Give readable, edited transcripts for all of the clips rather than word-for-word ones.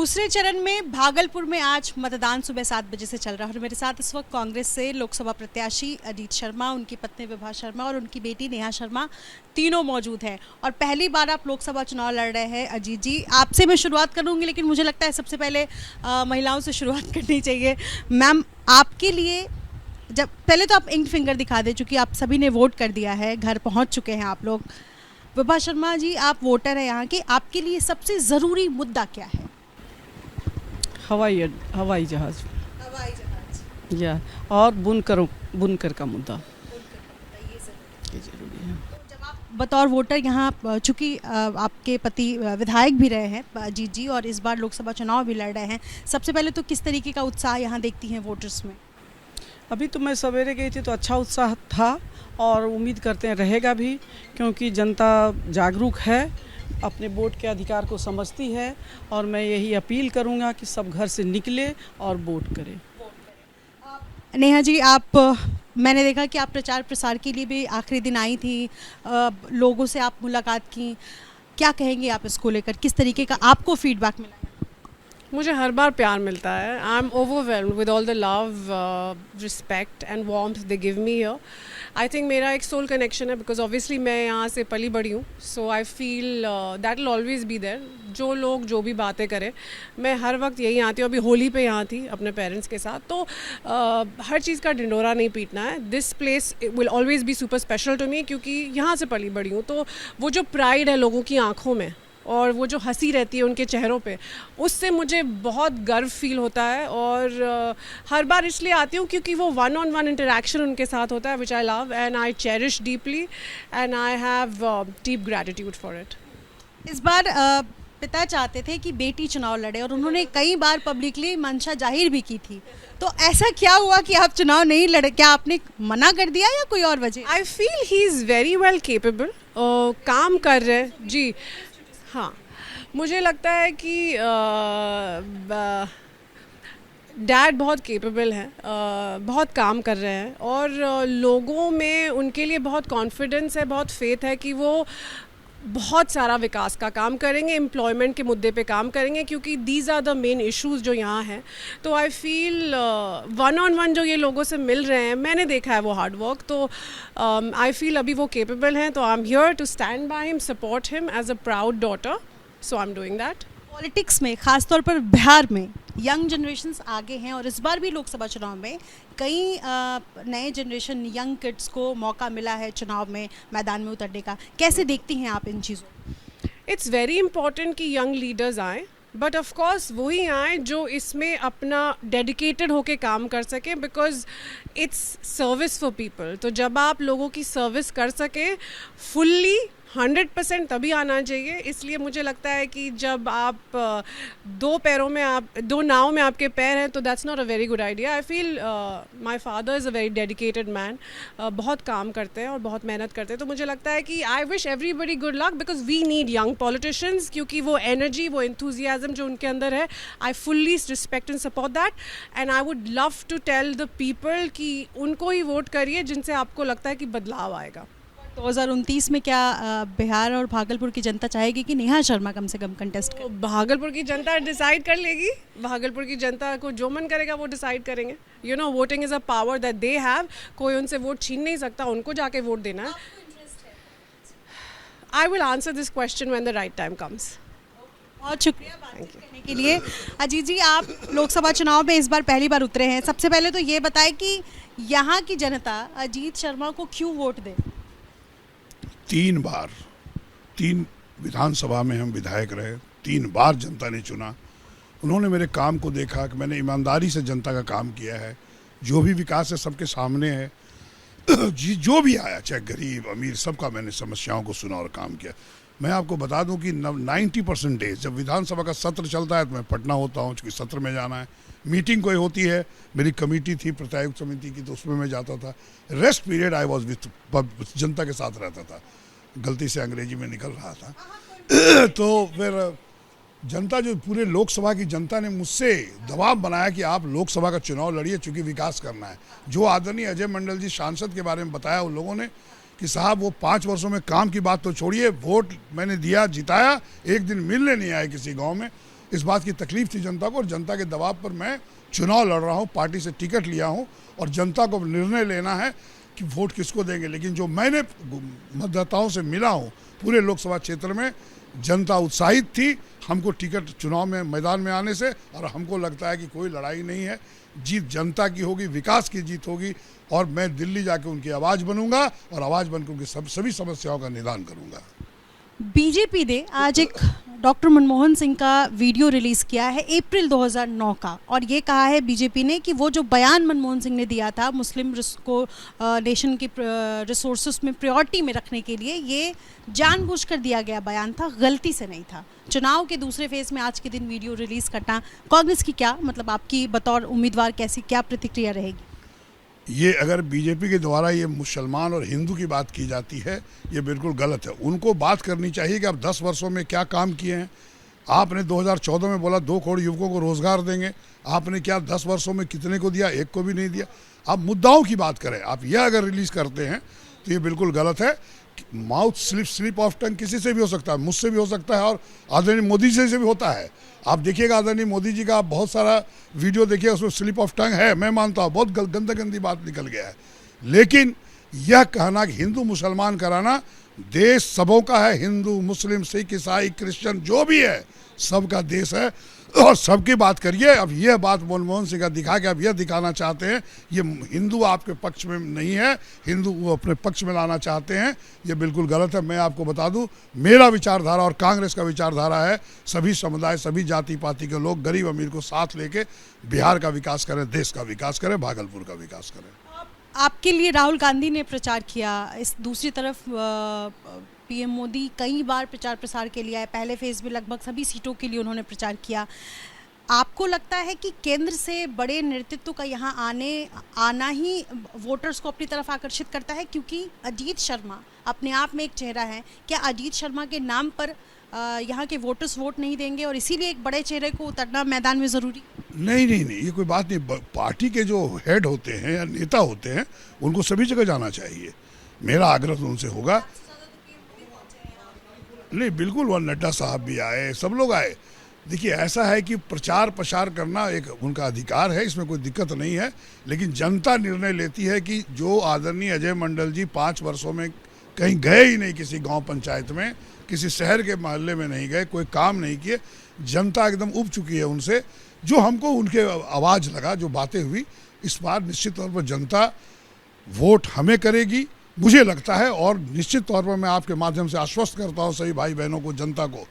दूसरे चरण में भागलपुर में आज मतदान सुबह 7 बजे से चल रहा है और मेरे साथ इस वक्त कांग्रेस से लोकसभा प्रत्याशी अजीत शर्मा, उनकी पत्नी विभा शर्मा और उनकी बेटी नेहा शर्मा तीनों मौजूद हैं। और पहली बार आप लोकसभा चुनाव लड़ रहे हैं। अजीत जी, आपसे मैं शुरुआत करूंगी, लेकिन मुझे लगता है सबसे पहले महिलाओं से शुरुआत करनी चाहिए। मैम, आपके लिए जब पहले तो आप इंक फिंगर दिखा दें, चूँकि आप सभी ने वोट कर दिया है, घर पहुँच चुके हैं आप लोग। विभा शर्मा जी, आप वोटर हैं यहाँ के, आपके लिए सबसे ज़रूरी मुद्दा क्या है? हवाई जहाज़ या और बुनकर का मुद्दा ये ज़रूरी है। जब आप बतौर वोटर यहाँ, चूँकि आपके पति विधायक भी रहे हैं अजीत जी, और इस बार लोकसभा चुनाव भी लड़ रहे हैं, सबसे पहले तो किस तरीके का उत्साह यहाँ देखती हैं वोटर्स में? अभी तो मैं सवेरे गई थी तो अच्छा उत्साह था और उम्मीद करते हैं रहेगा भी, क्योंकि जनता जागरूक है, अपने वोट के अधिकार को समझती है। और मैं यही अपील करूंगा कि सब घर से निकले और वोट करें। नेहा जी, मैंने देखा कि आप प्रचार प्रसार के लिए भी आखिरी दिन आई थी, लोगों से आप मुलाकात की, क्या कहेंगे आप इसको लेकर? किस तरीके का आपको फीडबैक मिला? मुझे हर बार प्यार मिलता है। I am overwhelmed with all the love, respect and warmth they give me here. I think मेरा एक सोल कनेक्शन है, बिकॉज ऑब्वियसली मैं यहाँ से पली बड़ी हूँ, so I feel that will always be there. जो लोग जो भी बातें करें, मैं हर वक्त यहीं आती हूँ। अभी होली पे यहाँ थी अपने पेरेंट्स के साथ, तो हर चीज़ का ढिंढोरा नहीं पीटना है। This place will always be super special to me, क्योंकि यहाँ से पली बड़ी हूँ। तो वो जो प्राइड है लोगों की आँखों में और वो जो हंसी रहती है उनके चेहरों पे, उससे मुझे बहुत गर्व फील होता है। और हर बार इसलिए आती हूँ क्योंकि वो वन ऑन वन इंटरेक्शन उनके साथ होता है, which I love and I cherish deeply and I have deep gratitude for it. इस बार पिता चाहते थे कि बेटी चुनाव लड़े और उन्होंने कई बार पब्लिकली मंशा जाहिर भी की थी, तो ऐसा क्या हुआ कि आप चुनाव नहीं लड़े? क्या आपने मना कर दिया या कोई और वजह? I feel he is very well capable, काम कर रहे हैं जी। हाँ, मुझे लगता है कि डैड बहुत केपेबल हैं, बहुत काम कर रहे हैं और लोगों में उनके लिए बहुत कॉन्फिडेंस है, बहुत फेथ है कि वो बहुत सारा विकास का काम करेंगे, एम्प्लॉयमेंट के मुद्दे पे काम करेंगे, क्योंकि these are the main issues जो यहाँ हैं। तो I feel one on one जो ये लोगों से मिल रहे हैं, मैंने देखा है वो हार्ड वर्क, तो आई फील अभी वो केपेबल हैं। तो I am here to stand by him, support him as a proud daughter, so I am doing that. Politics में, खासतौर पर बिहार में यंग जनरेशन्स आगे हैं और इस बार भी लोकसभा चुनाव में कई नए जनरेशन यंग किड्स को मौका मिला है चुनाव में मैदान में उतरने का। कैसे देखती हैं आप इन चीज़ों? इट्स वेरी इंपॉर्टेंट कि यंग लीडर्स आएँ, बट ऑफ कोर्स वही आए जो इसमें अपना डेडिकेटेड होके काम कर सके, because it's service for people. तो जब आप लोगों की सर्विस कर सके फुल्ली 100%, तभी आना चाहिए। इसलिए मुझे लगता है कि जब आप दो नाव में आपके पैर हैं, तो that's not a very good idea. I feel my father is a very dedicated man, बहुत काम करते हैं और बहुत मेहनत करते हैं। तो मुझे लगता है कि I wish everybody good luck, because we need young politicians, क्योंकि वो एनर्जी, वो एंथुजियाज्म जो उनके अंदर है, I fully respect and support that. And I would love to tell the people कि उनको ही वोट करिए जिनसे आपको लगता है कि बदलाव आएगा। 2029 में क्या बिहार और भागलपुर की जनता चाहेगी कि नेहा शर्मा कम से कम कंटेस्ट करे? भागलपुर की जनता डिसाइड कर लेगी। भागलपुर की जनता को जो मन करेगा वो डिसाइड करेंगे। You know, voting is a power that they have, कोई उनसे वोट छीन नहीं सकता, उनको जाके वोट देना है। I will answer this question when the right time comes. बहुत शुक्रिया बातचीत करने के लिए। अजीत जी, आप लोकसभा चुनाव में इस बार पहली बार उतरे हैं, सबसे पहले तो ये बताएं कि यहाँ की जनता अजीत शर्मा को क्यों वोट दे? 3 विधानसभा में हम विधायक रहे, 3 बार जनता ने चुना। उन्होंने मेरे काम को देखा कि मैंने ईमानदारी से जनता का काम किया है, जो भी विकास है सबके सामने है। जो भी आया, चाहे गरीब अमीर, सबका मैंने समस्याओं को सुना और काम किया। मैं आपको बता दूं कि 90% डेज जब विधानसभा का सत्र चलता है तो मैं पटना होता हूं, क्योंकि सत्र में जाना है। मीटिंग कोई होती है, मेरी कमेटी थी प्रत्यायुक्त समिति की, तो उसमें मैं जाता था। Rest period I was with जनता के साथ रहता था। गलती से अंग्रेजी में निकल रहा था। तो फिर जनता, जो पूरे लोकसभा की जनता ने मुझसे दबाव बनाया कि आप लोकसभा का चुनाव लड़िए, चूँकि विकास करना है। जो आदरणीय अजय मंडल जी सांसद के बारे में बताया उन लोगों ने कि साहब वो 5 वर्षों में काम की बात तो छोड़िए, वोट मैंने दिया, जिताया, एक दिन मिलने नहीं आए किसी गांव में, इस बात की तकलीफ थी जनता को, और जनता के दबाव पर मैं चुनाव लड़ रहा हूँ, पार्टी से टिकट लिया हूँ और जनता को निर्णय लेना है कि वोट किसको देंगे। लेकिन जो मैंने मतदाताओं से मिला हूँ पूरे लोकसभा क्षेत्र में, जनता उत्साहित थी हमको टिकट चुनाव में मैदान में आने से, और हमको लगता है कि कोई लड़ाई नहीं है, जीत जनता की होगी, विकास की जीत होगी, और मैं दिल्ली जाके उनकी आवाज़ बनूंगा और आवाज़ बनकर उनकी सभी समस्याओं का निदान करूंगा। बीजेपी ने आज एक डॉक्टर मनमोहन सिंह का वीडियो रिलीज़ किया है अप्रैल 2009 का, और ये कहा है बीजेपी ने कि वो जो बयान मनमोहन सिंह ने दिया था मुस्लिम को नेशन के रिसोर्सेस में प्रायोरिटी में रखने के लिए, ये जानबूझकर दिया गया बयान था, गलती से नहीं था। चुनाव के दूसरे फेज में आज के दिन वीडियो रिलीज़ करना कांग्रेस की क्या मतलब, आपकी बतौर उम्मीदवार कैसी क्या प्रतिक्रिया रहेगी? ये अगर बीजेपी के द्वारा ये मुसलमान और हिंदू की बात की जाती है, ये बिल्कुल गलत है। उनको बात करनी चाहिए कि आप 10 वर्षों में क्या काम किए हैं। आपने 2014 में बोला 2 करोड़ युवकों को रोजगार देंगे, आपने क्या 10 वर्षों में कितने को दिया? एक को भी नहीं दिया। आप मुद्दाओं की बात करें। आप यह अगर रिलीज करते हैं तो ये बिल्कुल गलत है। माउथ स्लिप ऑफ टंग किसी से भी हो सकता है, मुझसे भी हो सकता है, और आदरणीय मोदी जी से भी होता है। आप देखिएगा आदरणीय मोदी जी का आप बहुत सारा वीडियो देखिए, उसमें स्लिप ऑफ टंग है, मैं मानता हूँ बहुत गंदी बात निकल गया है। लेकिन यह कहना कि हिंदू मुसलमान कराना, देश सबों का है, हिंदू मुस्लिम सिख ईसाई क्रिश्चियन जो भी है सबका देश है, और सबकी बात करिए। अब यह बात मनमोहन सिंह का दिखा के अब यह दिखाना चाहते हैं ये हिंदू आपके पक्ष में नहीं है, हिंदू वो अपने पक्ष में लाना चाहते हैं, ये बिल्कुल गलत है। मैं आपको बता दूं, मेरा विचारधारा और कांग्रेस का विचारधारा है सभी समुदाय सभी जाति पाति के लोग गरीब अमीर को साथ लेके बिहार का विकास करें, देश का विकास करें, भागलपुर का विकास करें। आपके लिए राहुल गांधी ने प्रचार किया, इस दूसरी तरफ पीएम मोदी कई बार प्रचार प्रसार के लिए आए, पहले फेज में लगभग सभी सीटों के लिए उन्होंने प्रचार किया। आपको लगता है कि केंद्र से बड़े नेतृत्व का यहाँ आना ही वोटर्स को अपनी तरफ आकर्षित करता है? क्योंकि अजीत शर्मा अपने आप में एक चेहरा है, क्या अजीत शर्मा के नाम पर यहाँ के वोटर्स वोट नहीं देंगे और इसीलिए एक बड़े चेहरे को उतरना मैदान में ज़रूरी? नहीं, ये कोई बात नहीं। पार्टी के जो हेड होते हैं या नेता होते हैं उनको सभी जगह जाना चाहिए, मेरा आग्रह तो उनसे होगा। नहीं, बिल्कुल, वह नड्डा साहब भी आए, सब लोग आए। देखिए ऐसा है कि प्रचार प्रसार करना एक उनका अधिकार है, इसमें कोई दिक्कत नहीं है, लेकिन जनता निर्णय लेती है कि जो आदरणीय अजय मंडल जी 5 वर्षों में कहीं गए ही नहीं, किसी गांव पंचायत में, किसी शहर के मोहल्ले में नहीं गए, कोई काम नहीं किए, जनता एकदम उब चुकी है उनसे। जो हमको उनके आवाज़ लगा, जो बातें हुई, इस बार निश्चित तौर पर जनता वोट हमें करेगी, मुझे लगता है। और निश्चित तौर पर मैं आपके माध्यम से आश्वस्त करता हूँ सभी भाई बहनों को, जनता को,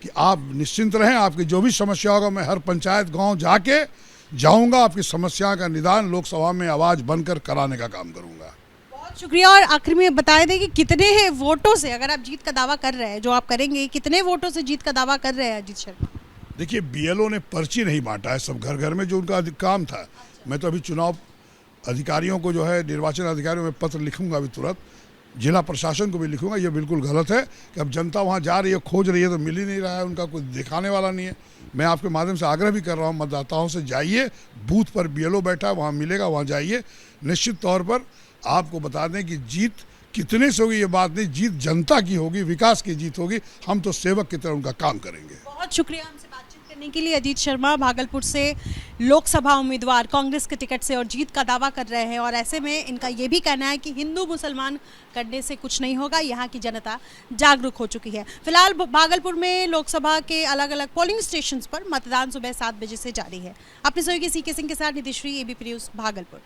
कि आप निश्चिंत रहें, आपकी जो भी समस्या होगा मैं हर पंचायत गांव जाके जाऊंगा, आपकी समस्या का निदान लोकसभा में आवाज़ बनकर कराने का काम करूंगा। बहुत शुक्रिया। और आखिर में बताए दें कि कितने वोटों से, अगर आप जीत का दावा कर रहे हैं, जो आप करेंगे, कितने वोटों से जीत का दावा कर रहे हैं अजीत शर्मा? देखिए BLO ने पर्ची नहीं बांटा है, सब घर घर में जो उनका काम था। मैं तो अभी चुनाव अधिकारियों को जो है, निर्वाचन अधिकारियों में पत्र लिखूंगा अभी तुरंत, जिला प्रशासन को भी लिखूंगा। ये बिल्कुल गलत है कि अब जनता वहाँ जा रही है, खोज रही है, तो मिल ही नहीं रहा है, उनका कोई दिखाने वाला नहीं है। मैं आपके माध्यम से आग्रह भी कर रहा हूँ मतदाताओं से, जाइए, बूथ पर BLO बैठा है, वहाँ मिलेगा, वहाँ जाइए। निश्चित तौर पर आपको बता दें कि जीत कितने से होगी ये बात नहीं, जीत जनता की होगी, विकास की जीत होगी। हम तो सेवक की तरह उनका काम करेंगे। बहुत शुक्रिया हमसे बातचीत करने के लिए। अजीत शर्मा भागलपुर से लोकसभा उम्मीदवार कांग्रेस के टिकट से और जीत का दावा कर रहे हैं, और ऐसे में इनका ये भी कहना है कि हिंदू मुसलमान करने से कुछ नहीं होगा, यहाँ की जनता जागरूक हो चुकी है। फिलहाल भागलपुर में लोकसभा के अलग अलग पोलिंग स्टेशंस पर मतदान सुबह 7 बजे से जारी है। अपने सहयोगी CK सिंह के साथ नितिश्री, ABP न्यूज़ भागलपुर।